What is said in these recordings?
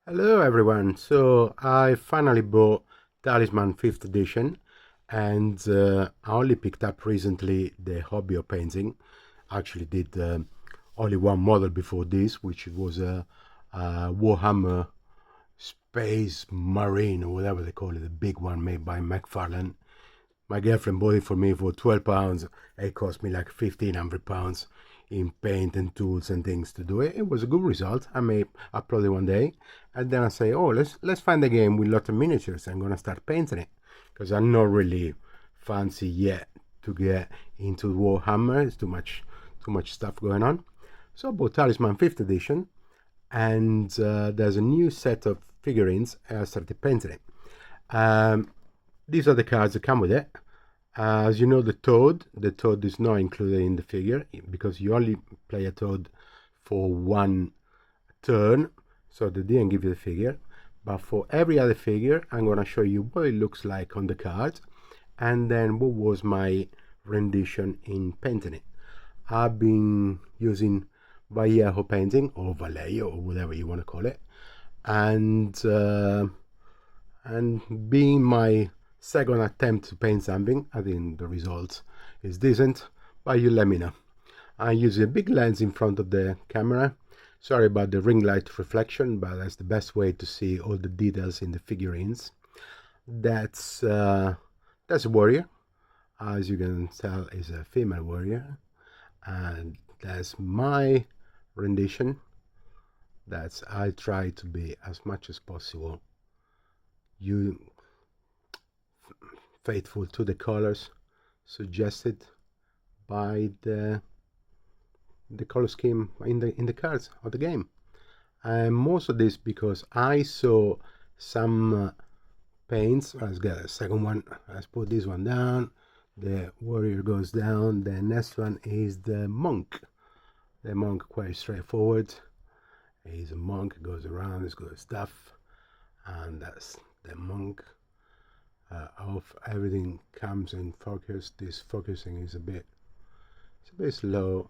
Hello everyone, so I finally bought Talisman 5th edition and I only picked up recently the hobby of painting. I actually did only one model before this, which was a Warhammer Space Marine or whatever they call it, the big one made by McFarlane. My girlfriend bought it for me for £12. It cost me like £1,500 in paint and tools and things to do it. It was a good result. I may upload it one day, and then I say, oh, let's find a game with lots of miniatures. I'm gonna start painting it because I'm not really fancy yet to get into Warhammer. It's too much stuff going on. So I bought Talisman 5th edition, and there's a new set of figurines. I started painting it. These are the cards that come with it. As you know, the toad is not included in the figure because you only play a toad for one turn, so they didn't give you the figure. But for every other figure, I'm going to show you what it looks like on the card, and then what was my rendition in painting it. I've been using Vallejo painting, or Vallejo, or whatever you want to call it, and being my second attempt to paint something, I think the result is decent, but you let me know. I use a big lens in front of the camera. Sorry about the ring light reflection, but that's the best way to see all the details in the figurines. That's a warrior. As you can tell, is a female warrior, and that's my rendition. That's I try to be as much as possible faithful to the colors suggested by the color scheme in the cards of the game. And most of this because I saw some paints. Let's get a second one. Let's put this one down. The warrior goes down. The next one is the monk. The monk, quite straightforward. He's a monk, goes around, he's good stuff, and that's the monk. Of everything comes in focus. This focusing is a bit slow,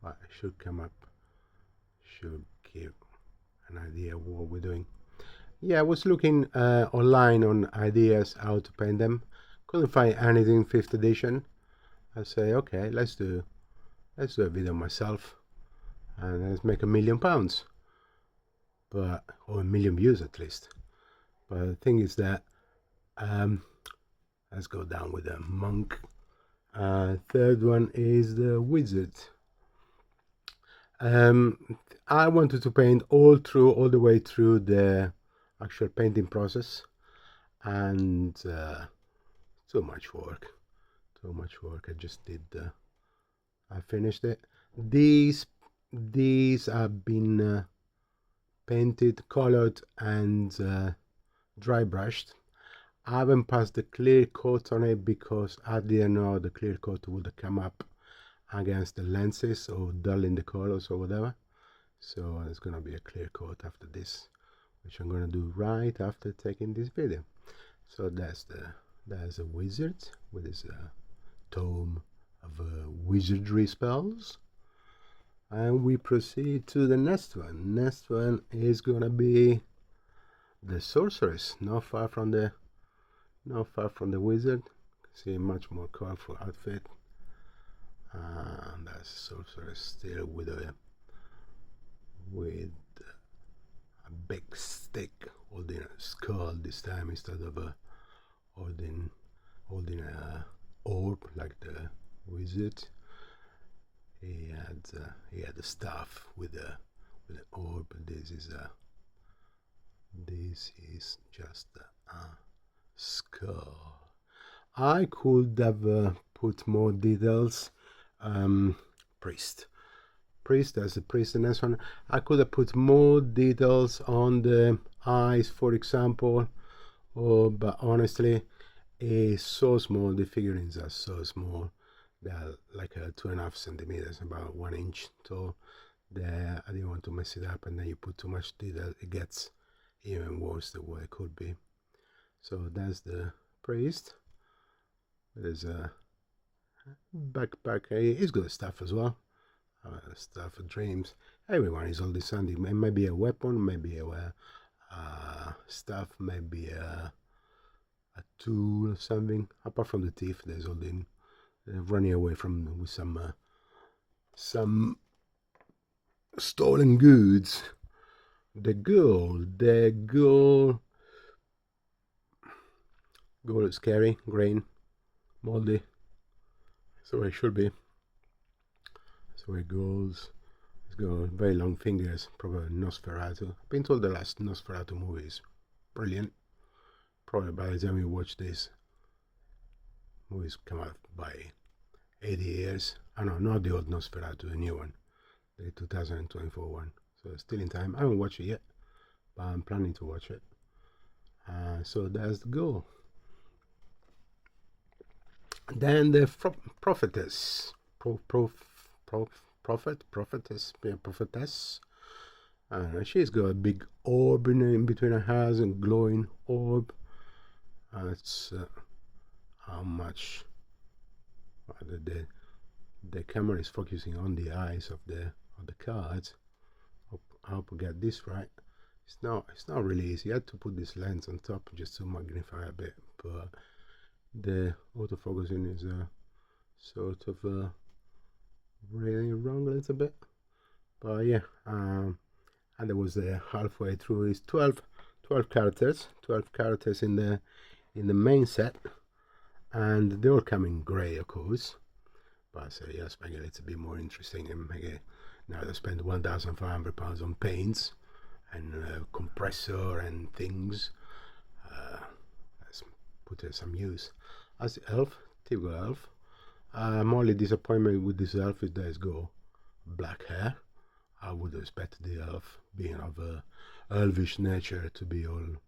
but it should come up, should give an idea of what we're doing. Yeah, I was looking online on ideas how to paint them. Couldn't find anything 5th edition. I say, okay, let's do a video myself, and let's make £1,000,000, but or 1,000,000 views at least. But the thing is that let's go down with the monk. Third one is the wizard. I wanted to paint all the way through the actual painting process, and too much work. I just did I finished it. These have been painted, colored, and dry brushed. I haven't passed the clear coat on it because I didn't know the clear coat would come up against the lenses or dulling the colors or whatever. So it's gonna be a clear coat after this, which I'm gonna do right after taking this video. So there's a wizard with his tome of wizardry spells, and we proceed to the next one. Next one is gonna be the sorceress, not far from the wizard. See a much more colorful outfit, and that's sorceress still with a big stick holding a skull this time instead of holding a orb like the wizard. He had the staff with an orb. This is just a skull. I could have put more details. Priest, as the priest in this one. I could have put more details on the eyes, for example. But honestly, it's so small. The figurines are so small. They're like 2.5 centimeters, about 1 inch tall. I didn't want to mess it up, and then you put too much detail, it gets even worse than what it could be. So that's the priest. There's a backpack. He's good stuff as well. Stuff for dreams. Everyone is all this handy. Maybe a weapon, maybe stuff, maybe a tool or something. Apart from the thief, there's holding running away from with some stolen goods. The ghoul is scary, green, moldy. So it should be. So it goes. It's got very long fingers, probably Nosferatu. I've been told the last Nosferatu movie is brilliant. Probably by the time you watch this, movies come out by 80 years. I know, not the old Nosferatu, the new one, the 2024 one. So still in time. I haven't watched it yet, but I'm planning to watch it. So that's the goal. Then the prophetess, prophetess. She's got a big orb in between her eyes, and glowing orb. That's how much the camera is focusing on the eyes of the cards. I hope I get this right. It's not really easy. I had to put this lens on top just to magnify a bit, but the autofocusing is sort of really wrong a little bit. But yeah, and there was halfway through is 12 characters in the main set, and they all come in grey, of course. But so yes, make it a bit more interesting, and make it, now they spend £1,500 on paints and compressor and things. Let's put some use. As the elf, typical elf. My only disappointment with this elf is that it's got black hair. I would expect the elf, being of a elvish nature, to be all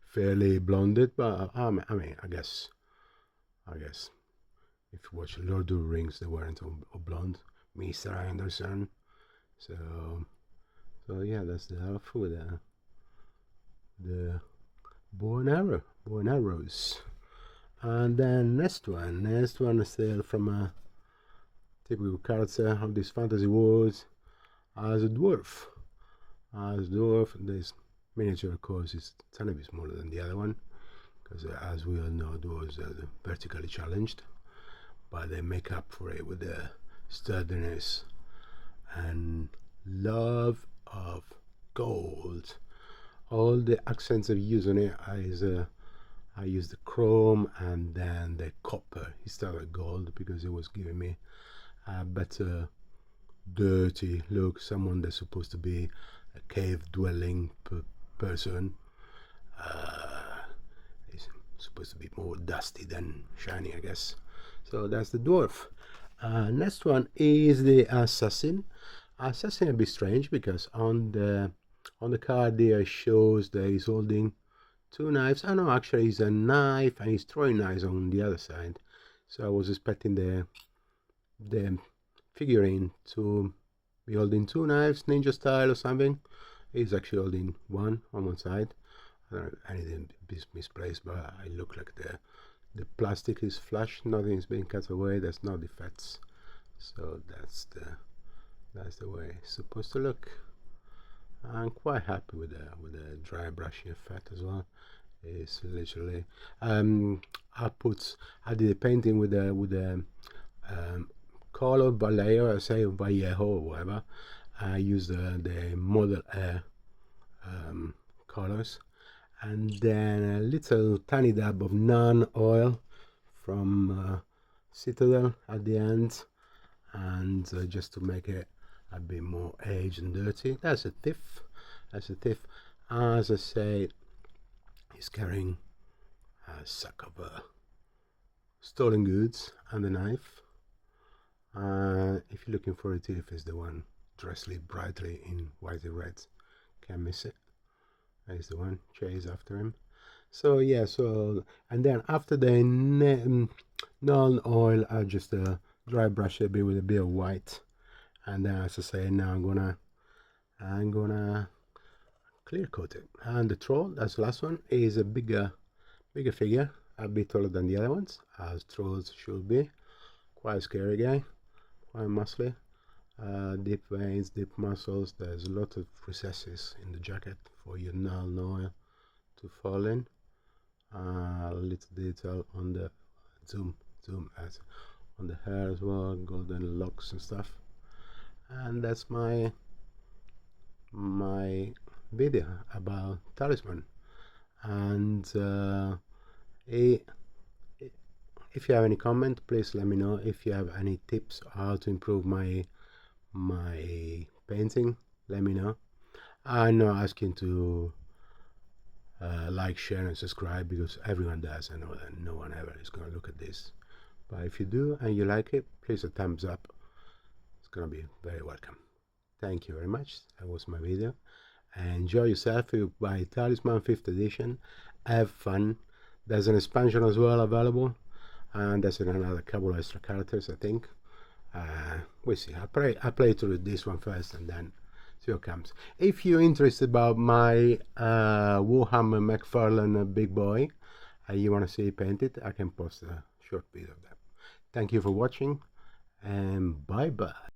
fairly blonded, but I mean, I guess if you watch Lord of the Rings, they weren't all blonde. Mr. Anderson. So yeah, that's the elf with the bow and arrows. And then next one is still from a typical character of this fantasy world, as a dwarf. This miniature, of course, is a tiny bit smaller than the other one, because as we all know, dwarves are vertically challenged, but they make up for it with the sturdiness and love of gold. All the accents I've used on it I used the chrome and then the copper instead of gold, because it was giving me a better dirty look. Someone that's supposed to be a cave dwelling person is supposed to be more dusty than shiny, I guess. So that's the dwarf. Next one is the assassin. Assassin a bit strange, because on the card there shows that he's holding two knives. Oh no, actually it's a knife and he's throwing knives on the other side. So I was expecting the figurine to be holding two knives, ninja style or something. He's actually holding one on one side. I don't know if anything is misplaced, but I look like the plastic is flush, nothing is being cut away, there's no defects. So that's the way it's supposed to look. I'm quite happy with the dry brushing effect as well. It's literally I did a painting with the color Vallejo, I say Vallejo or whatever. I used the Model Air colors, and then a little tiny dab of non-oil from Citadel at the end, and just to make it a bit more aged and dirty. That's a thief. As I say, he's carrying a sack of stolen goods and a knife. If you're looking for a thief, it's the one dressed brightly in white and red. Can't miss it. There's the one. Chase after him. So yeah, and then after the non-oil, I just dry brush a bit with a bit of white. And then, as I say, now I'm gonna clear coat it. And the troll, that's the last one, is a bigger figure, a bit taller than the other ones, as trolls should be. Quite a scary guy, quite muscly. deep veins, deep muscles. There's a lot of recesses in the jacket for your nail to fall in. A little detail on the zoom as on the hair as well, golden locks and stuff. And that's my video about Talisman. And if you have any comment, please let me know. If you have any tips how to improve my painting, let me know. I'm not asking to like, share and subscribe, because everyone does. I know that no one ever is going to look at this, but if you do and you like it, please a thumbs up. It's going to be very welcome. Thank you very much. That was my video. Enjoy yourself if you buy Talisman 5th edition. Have fun. There's an expansion as well available, and there's another couple extra characters, I think. We'll see. I play through this one first and then see what comes. If you're interested about my Warhammer McFarlane big boy and you want to see it painted, I can post a short video of that. Thank you for watching, and bye bye.